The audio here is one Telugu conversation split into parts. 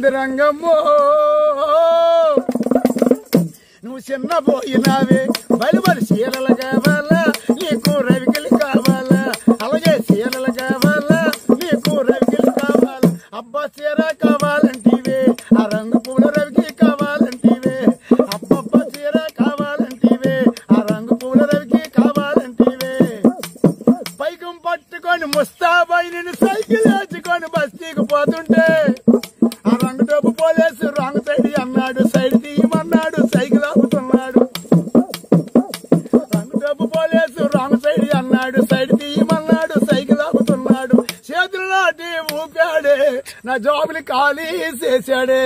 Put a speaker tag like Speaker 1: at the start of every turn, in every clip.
Speaker 1: రంగమ్మో నువ్వు చిన్న పోయినావే బలి చీరలు కావాలా నీకు రవికిలు కావాలా అలాగే చీరలు కావాలా నీకు రవికిలు కావాలా అబ్బా చీర కావాలంటివే ఆ రంగు పూల రవికి కావాలంటివే అబ్బబ్బా చీర కావాలంటివే ఆ రంగు పూల రవికి కావాలంటివే పైకం పట్టుకొని ముస్తాబై నేను సైకిల్ వేసుకొని బస్తీకి పోతుంటే ఆ రంగు డబ్బు పోలేసు రాంగ్ సైడ్ అన్నాడు సైడ్ తీయమన్నాడు సైకిల్ ఆపుతున్నాడు రంగు డబ్బు పోలేసు రాంగ్ సైడ్ అన్నాడు సైడ్ తీయమన్నాడు సైకిల్ ఆపుతున్నాడు చేతులు నాటి ఊపాడే నా జాబుని ఖాళీ చేశాడే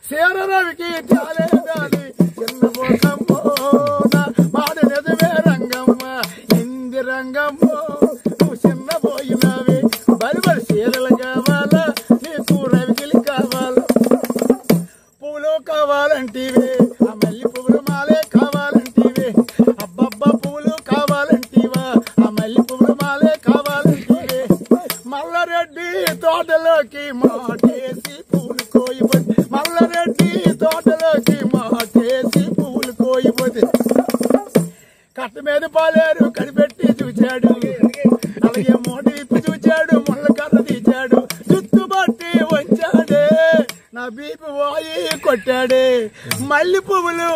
Speaker 1: చీర రవికి చాలే గాలి చిన్న పోకమ్మో నా మాట నిజమే రంగమ్మ ఇంది రంగమ్మో నువ్వు చిన్న పోయినావే బలి చీరలు కావాలా నీకు రవికిలు కావాలా పూలు కావాలంటివే ఆ మల్లి పువ్వులు మాలే కావాలంటివే అబ్బబ్బా పూలు కావాలంటివా ఆ మల్లి పువ్వులు మాలే కావాలంటివే మల్లారెడ్డి తోటలోకి మాటేసి పూలు కోయిపోతే మల్లారెడ్డి తోటలోకి మాటేసి పూలు కోయిపోతే కట్ట మీద పాలేరు కనిపెట్టి చూచాడు అలాగే మోటి విప్పి చూచాడు ముళ్ళ కర్ర తీచాడు చుట్టుబట్టి వచ్చాడే నా బీపి వాయి కొట్టాడే మల్లి పువ్వులు